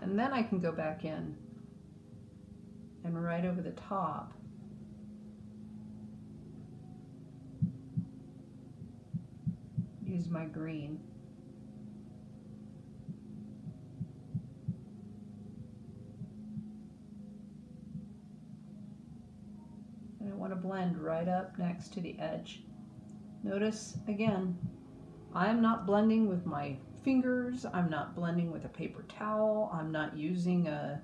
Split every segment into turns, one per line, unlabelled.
And then I can go back in and right over the top use my green. And I want to blend right up next to the edge. Notice again, I'm not blending with my fingers, I'm not blending with a paper towel, I'm not using a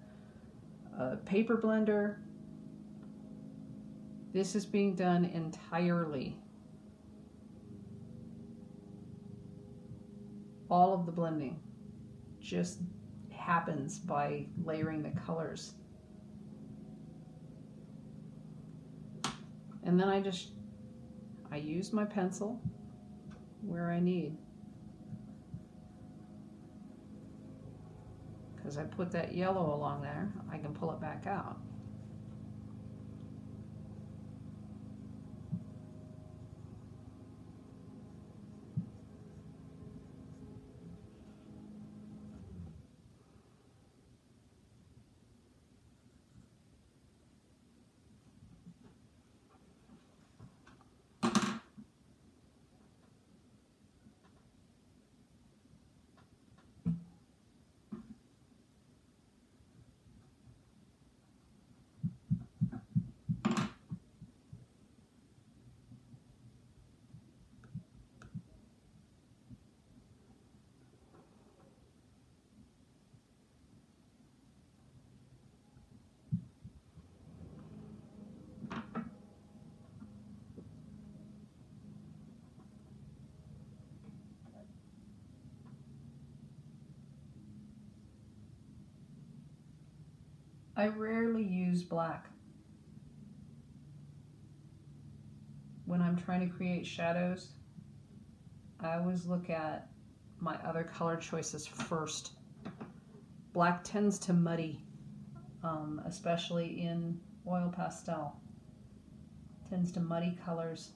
paper blender. This is being done entirely. All of the blending just happens by layering the colors. And then I use my pencil where I need. Because I put that yellow along there, I can pull it back out. I rarely use black when I'm trying to create shadows. I always look at my other color choices first. Black tends to muddy, especially in oil pastel. Tends to muddy colors.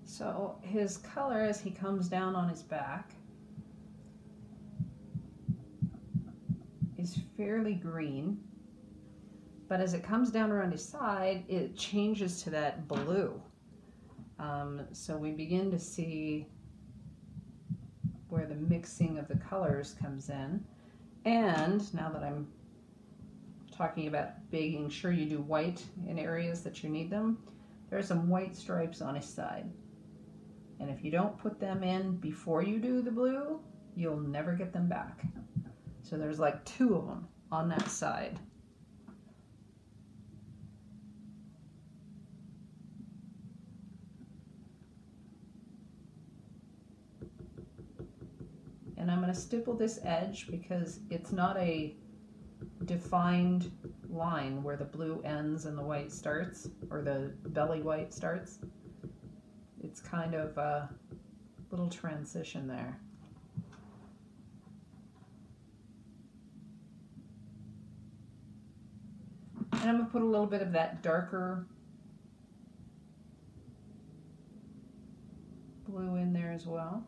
So his color as he comes down on his back is fairly green, but as it comes down around his side, it changes to that blue. So we begin to see where the mixing of the colors comes in. And now that I'm talking about making sure you do white in areas that you need them, there are some white stripes on his side. And if you don't put them in before you do the blue, you'll never get them back. So there's like 2 of them on that side. And I'm going to stipple this edge because it's not a defined line where the blue ends and the white starts, or the belly white starts. It's kind of a little transition there. And I'm going to put a little bit of that darker blue in there as well.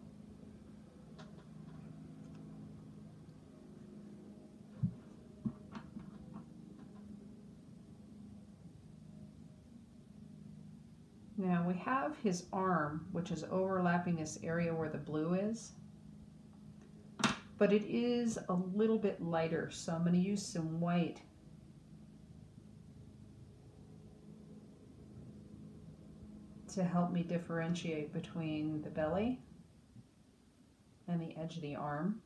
Now we have his arm, which is overlapping this area where the blue is, but it is a little bit lighter, so I'm going to use some white to help me differentiate between the belly and the edge of the arm.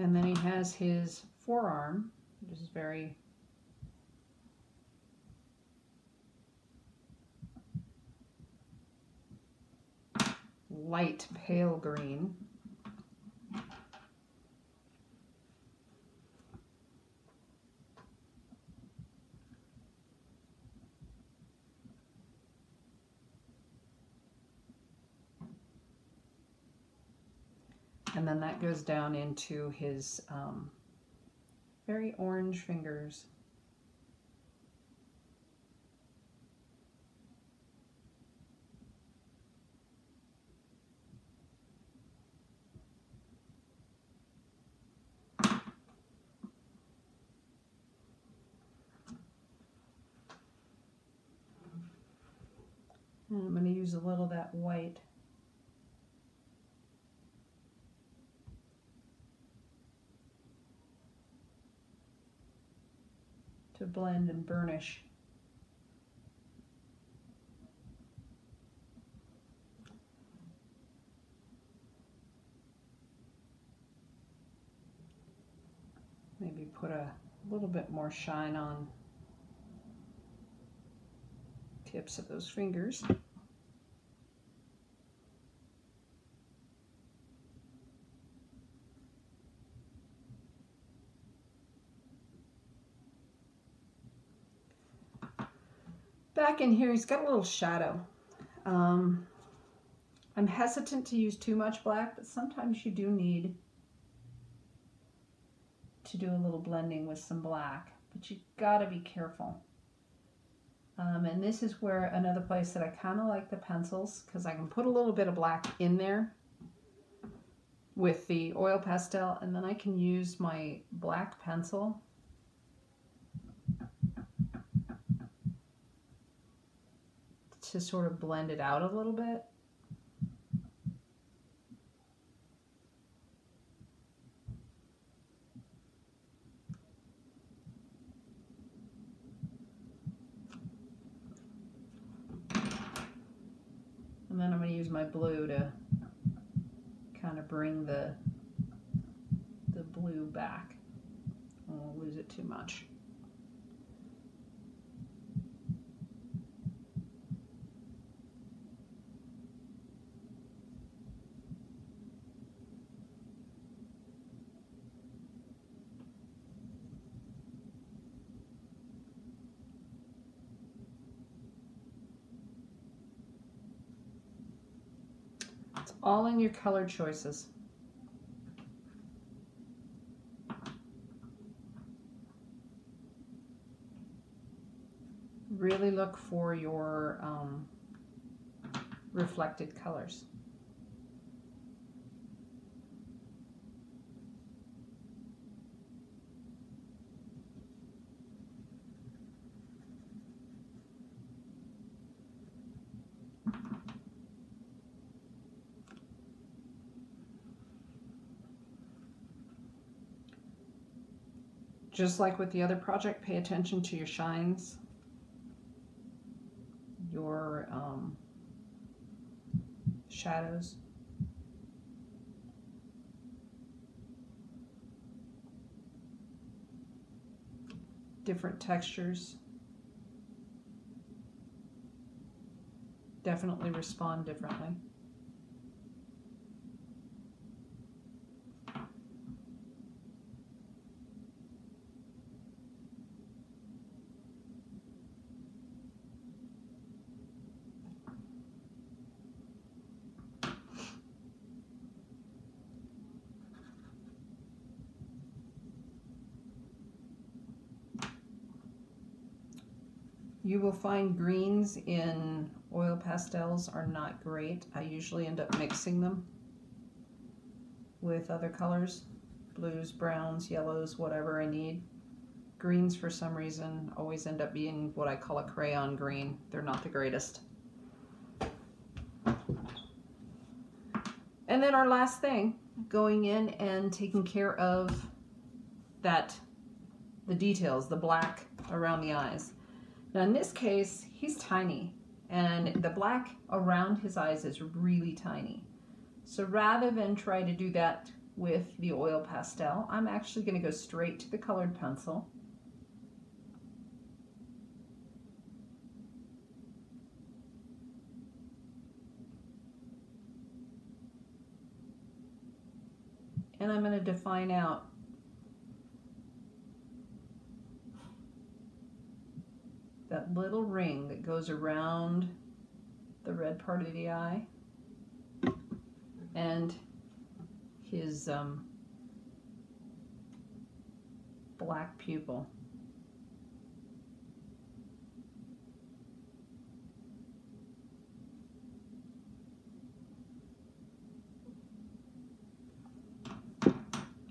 And then he has his forearm, which is very light pale green. And then that goes down into his very orange fingers. And I'm going to use a little of that white to blend and burnish. Maybe put a little bit more shine on tips of those fingers. Back in here, he's got a little shadow. I'm hesitant to use too much black, but sometimes you do need to do a little blending with some black, but you gotta be careful. And this is where another place that I kind of like the pencils, because I can put a little bit of black in there with the oil pastel, and then I can use my black pencil to sort of blend it out a little bit. And then I'm going to use my blue to kind of bring the blue back. I won't lose it too much. It's all in your color choices. Really look for your reflected colors. Just like with the other project, pay attention to your shines, your shadows. Different textures definitely respond differently. You will find greens in oil pastels are not great. I usually end up mixing them with other colors, blues, browns, yellows, whatever I need. Greens, for some reason, always end up being what I call a crayon green. They're not the greatest. And then our last thing, going in and taking care of the details, the black around the eyes. Now in this case, he's tiny, and the black around his eyes is really tiny. So rather than try to do that with the oil pastel. I'm actually going to go straight to the colored pencil. And I'm going to define out that little ring that goes around the red part of the eye and his black pupil.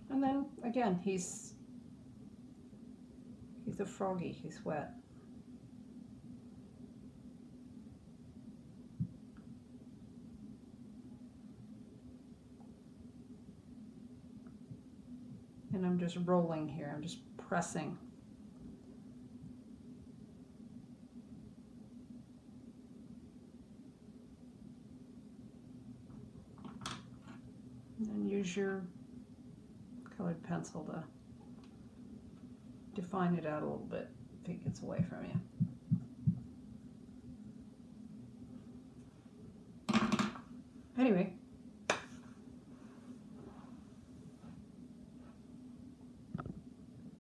And then again, he's a froggy, he's wet. And I'm just rolling here, I'm just pressing. And then use your colored pencil to define it out a little bit if it gets away from you. Anyway,